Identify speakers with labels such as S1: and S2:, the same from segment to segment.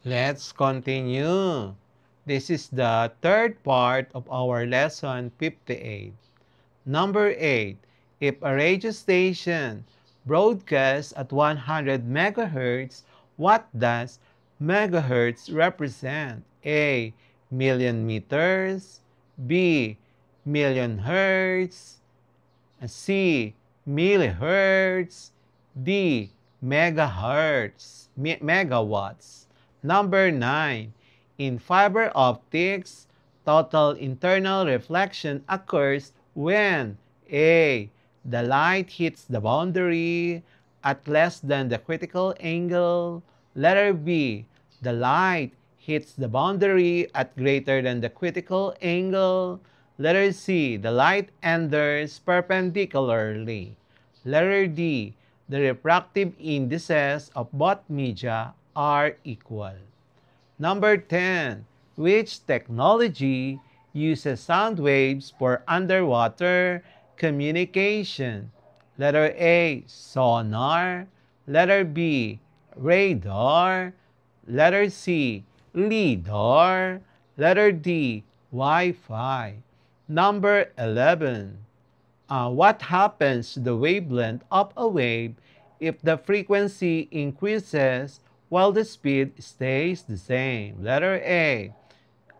S1: Let's continue. This is the third part of our lesson 58. Number 8. If a radio station broadcasts at 100 megahertz, what does megahertz represent? A. Million meters. B. Million hertz. C. Millihertz. D. Megahertz. Megawatts. Number 9. In fiber optics, total internal reflection occurs when A. The light hits the boundary at less than the critical angle. Letter B. The light hits the boundary at greater than the critical angle. Letter C. The light enters perpendicularly. Letter D. The refractive indices of both media are equal. Number 10. Which technology uses sound waves for underwater communication? Letter A. Sonar. Letter B. Radar. Letter C. LIDAR. Letter D. Wi-Fi. Number 11. What happens to the wavelength of a wave if the frequency increases while the speed stays the same? Letter A.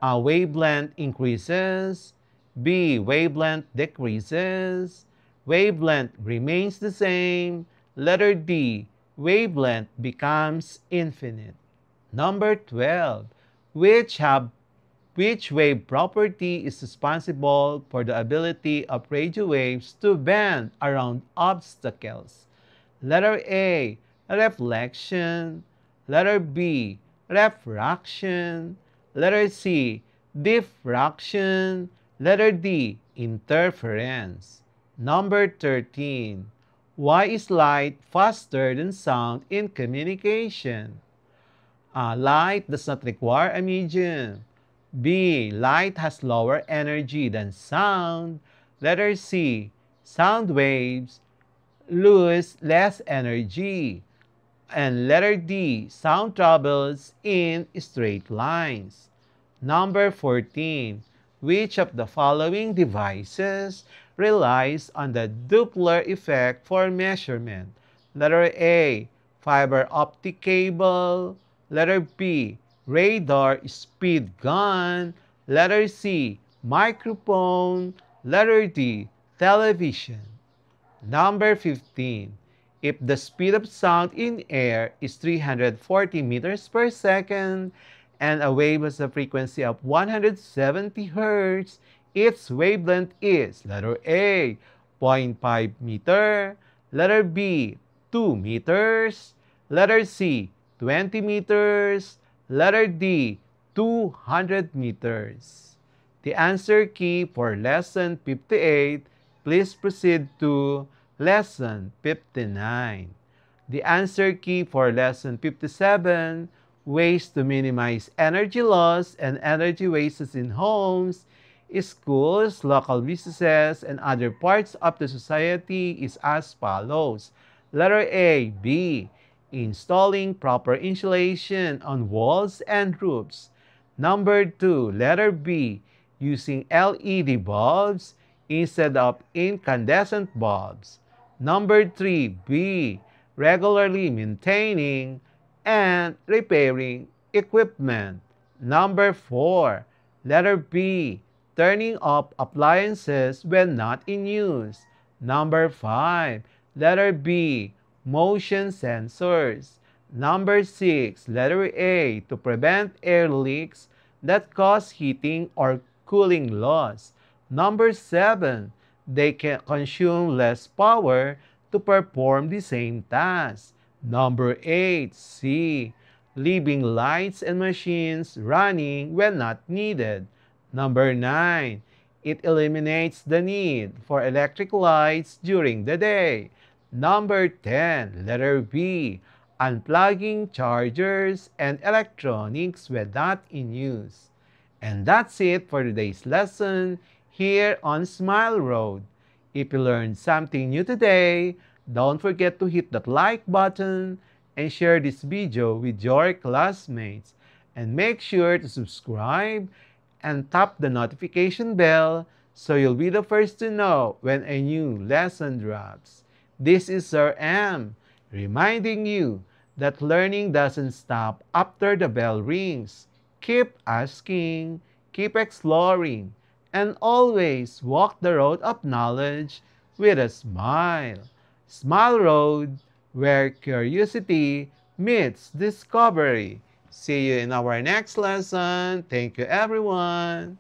S1: Wavelength increases. B. Wavelength decreases. Wavelength remains the same. Letter D. Wavelength becomes infinite. Number 12. Which have which wave property is responsible for the ability of radio waves to bend around obstacles? Letter A. Reflection. Letter B. Refraction. Letter C. Diffraction. Letter D. Interference. Number 13. Why is light faster than sound in communication? Light does not require a medium. B. Light has lower energy than sound. Letter C. Sound waves lose less energy. And letter D. Sound travels in straight lines. Number 14. Which of the following devices relies on the Doppler effect for measurement? Letter A. Fiber optic cable. Letter B. Radar speed gun. Letter C. Microphone. Letter D. Television. Number 15. If the speed of sound in air is 340 meters per second and a wave has a frequency of 170 hertz, its wavelength is letter A, 0.5 meter, letter B, 2 meters, letter C, 20 meters, letter D, 200 meters. The answer key for lesson 58, please proceed to lesson 59. The answer key for lesson 57, ways to minimize energy loss and energy wastes in homes, schools, local businesses, and other parts of the society is as follows. Letter A, B, installing proper insulation on walls and roofs. Number 2, letter B, using LED bulbs instead of incandescent bulbs. Number 3B, regularly maintaining and repairing equipment. Number 4, letter B, turning off appliances when not in use. Number 5, letter B, motion sensors. Number 6, letter A, to prevent air leaks that cause heating or cooling loss. Number 7, they can consume less power to perform the same task. Number 8, C, leaving lights and machines running when not needed. Number 9, it eliminates the need for electric lights during the day. Number 10, letter B, unplugging chargers and electronics when not in use. And that's it for today's lesson here on Smile Road. If you learned something new today, don't forget to hit that like button and share this video with your classmates. And make sure to subscribe and tap the notification bell so you'll be the first to know when a new lesson drops. This is Sir M, reminding you that learning doesn't stop after the bell rings. Keep asking, keep exploring, and always walk the road of knowledge with a smile. Smile Road, where curiosity meets discovery. See you in our next lesson. Thank you, everyone.